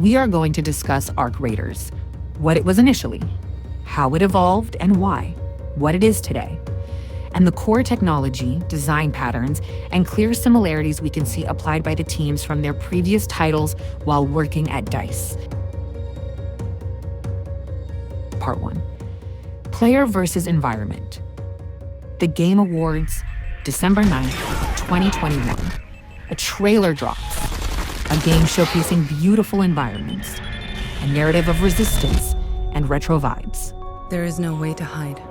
we are going to discuss Ark Raiders, what it was initially, how it evolved and why, what it is today, and the core technology, design patterns, and clear similarities we can see applied by the teams from their previous titles while working at DICE. Part 1. Player versus environment. The Game Awards, December 9th, 2021. A trailer drops. A game showcasing beautiful environments. A narrative of resistance and retro vibes. There is no way to hide.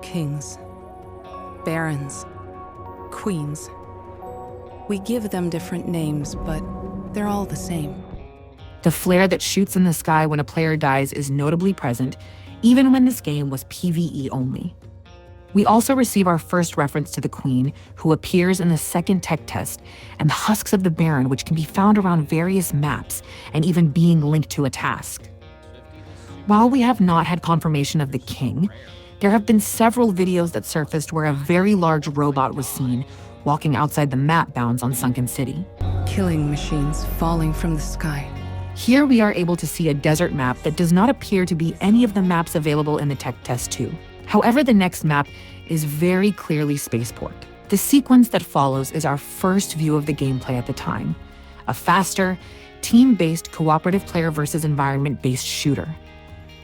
Kings, barons, queens. We give them different names, but they're all the same. The flare that shoots in the sky when a player dies is notably present, even when this game was PvE only. We also receive our first reference to the Queen, who appears in the second tech test, and the husks of the Baron, which can be found around various maps and even being linked to a task. While we have not had confirmation of the King, there have been several videos that surfaced where a very large robot was seen walking outside the map bounds on Sunken City. Killing machines falling from the sky. Here we are able to see a desert map that does not appear to be any of the maps available in the tech test 2. However, the next map is very clearly Spaceport. The sequence that follows is our first view of the gameplay at the time, a faster, team-based cooperative player versus environment-based shooter.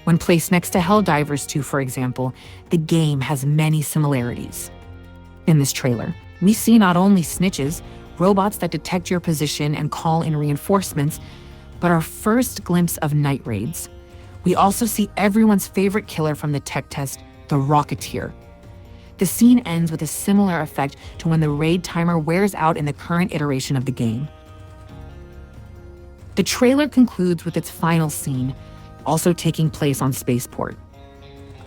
When placed next to Helldivers 2, for example, the game has many similarities. In this trailer, we see not only snitches, robots that detect your position and call in reinforcements, but our first glimpse of night raids. We also see everyone's favorite killer from the tech test, the Rocketeer. The scene ends with a similar effect to when the raid timer wears out in the current iteration of the game. The trailer concludes with its final scene, also taking place on Spaceport.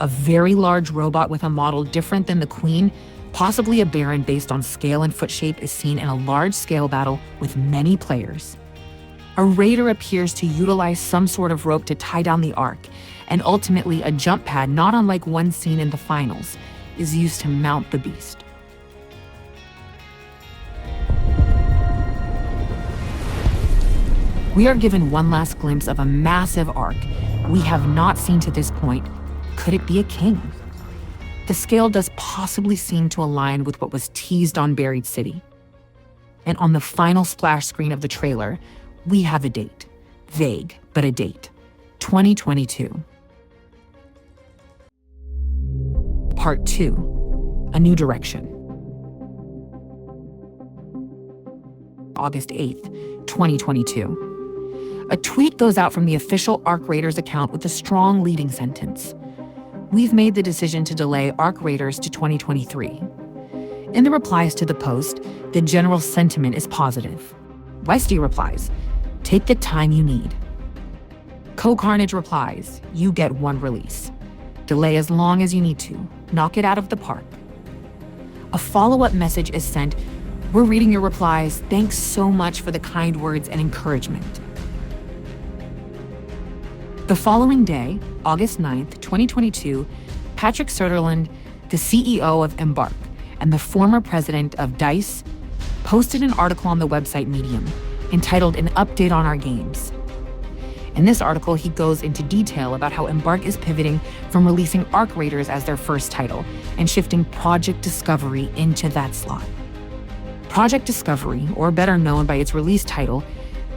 A very large robot with a model different than the Queen, possibly a Baron based on scale and foot shape, is seen in a large-scale battle with many players. A raider appears to utilize some sort of rope to tie down the Ark, and ultimately a jump pad, not unlike one seen in the finals, is used to mount the beast. We are given one last glimpse of a massive Ark we have not seen to this point. Could it be a king? The scale does possibly seem to align with what was teased on Buried City. And on the final splash screen of the trailer, we have a date. Vague, but a date. 2022. Part 2. A New Direction. August 8th, 2022. A tweet goes out from the official Ark Raiders account with a strong leading sentence. We've made the decision to delay Ark Raiders to 2023. In the replies to the post, the general sentiment is positive. Westy replies, "Take the time you need." Co-Carnage replies, "You get one release. Delay as long as you need to. Knock it out of the park." A follow-up message is sent, "We're reading your replies. Thanks so much for the kind words and encouragement." The following day, August 9th, 2022, Patrick Soderlund, the CEO of Embark and the former president of DICE, posted an article on the website Medium entitled "An Update on Our Games." In this article, he goes into detail about how Embark is pivoting from releasing Ark Raiders as their first title and shifting Project Discovery into that slot. Project Discovery, or better known by its release title,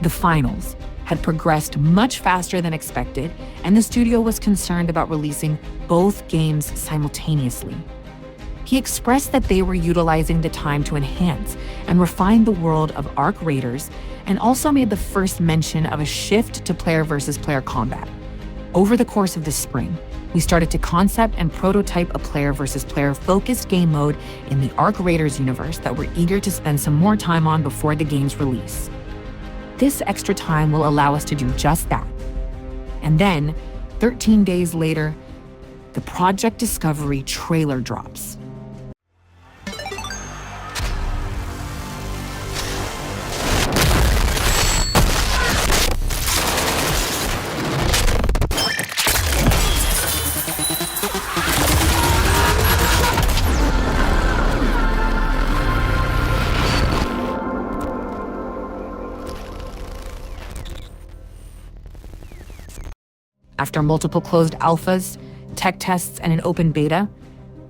The Finals, had progressed much faster than expected, and the studio was concerned about releasing both games simultaneously. He expressed that they were utilizing the time to enhance and refine the world of Ark Raiders, and also made the first mention of a shift to player versus player combat. Over the course of this spring, we started to concept and prototype a player versus player focused game mode in the Ark Raiders universe that we're eager to spend some more time on before the game's release. This extra time will allow us to do just that. And then, 13 days later, the Project Discovery trailer drops. After multiple closed alphas, tech tests, and an open beta,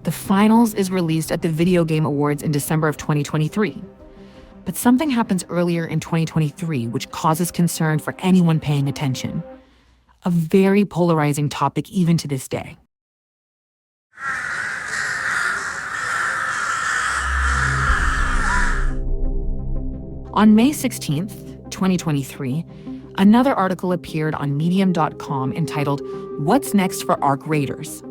the finals is released at the Video Game Awards in December of 2023. But something happens earlier in 2023 which causes concern for anyone paying attention. A very polarizing topic even to this day. On May 16th, 2023, another article appeared on medium.com entitled, "What's Next for Ark Raiders?"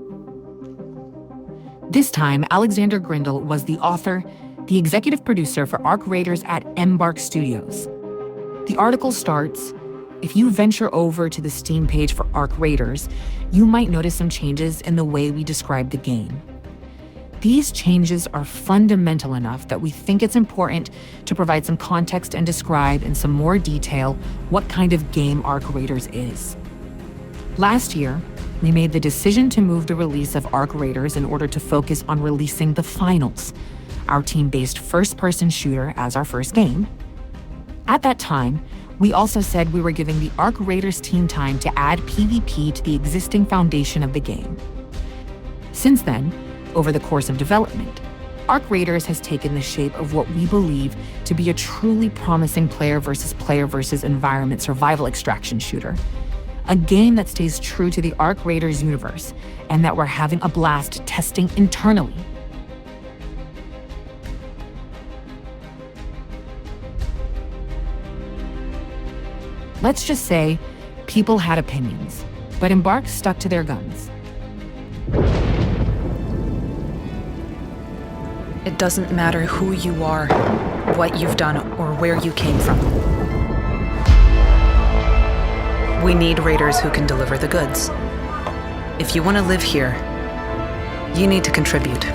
This time, Alexander Grindle was the author, the executive producer for Ark Raiders at Embark Studios. The article starts, "If you venture over to the Steam page for Ark Raiders, you might notice some changes in the way we describe the game. These changes are fundamental enough that we think it's important to provide some context and describe in some more detail what kind of game Ark Raiders is. Last year, we made the decision to move the release of Ark Raiders in order to focus on releasing the finals, our team-based first-person shooter, as our first game. At that time, we also said we were giving the Ark Raiders team time to add PvP to the existing foundation of the game. Since then, over the course of development, Ark Raiders has taken the shape of what we believe to be a truly promising player versus environment survival extraction shooter. A game that stays true to the Ark Raiders universe and that we're having a blast testing internally. Let's just say people had opinions, but Embark stuck to their guns. It doesn't matter who you are, what you've done, or where you came from. We need raiders who can deliver the goods. If you want to live here, you need to contribute. We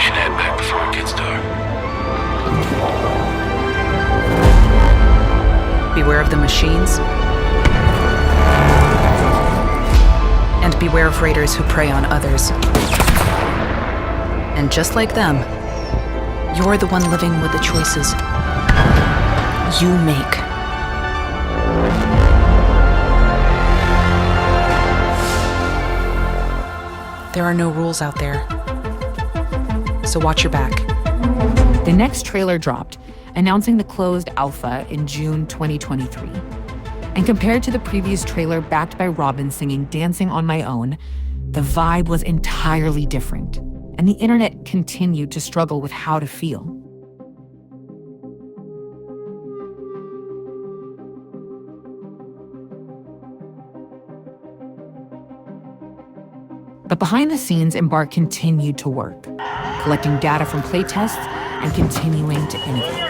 should head back before it gets dark. Beware of the machines. And beware of raiders who prey on others. And just like them, you're the one living with the choices you make. There are no rules out there, so watch your back. The next trailer dropped, announcing the closed alpha in June 2023. And compared to the previous trailer backed by Robin singing "Dancing on My Own," the vibe was entirely different, and the internet continued to struggle with how to feel. But behind the scenes, Embark continued to work, collecting data from playtests and continuing to innovate.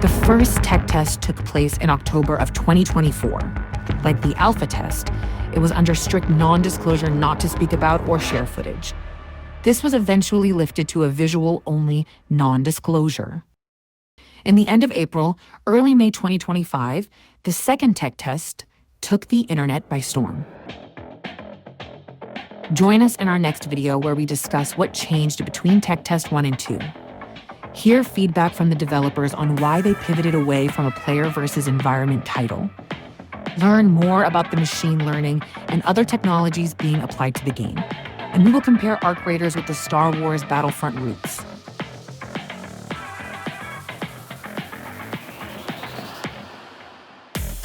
The first tech test took place in October of 2024. Like the alpha test, it was under strict non-disclosure not to speak about or share footage. This was eventually lifted to a visual-only non-disclosure. In the end of April, early May 2025, the second tech test took the internet by storm. Join us in our next video where we discuss what changed between Tech Test 1 and 2. Hear feedback from the developers on why they pivoted away from a player versus environment title. Learn more about the machine learning and other technologies being applied to the game. And we will compare Ark Raiders with the Star Wars Battlefront roots.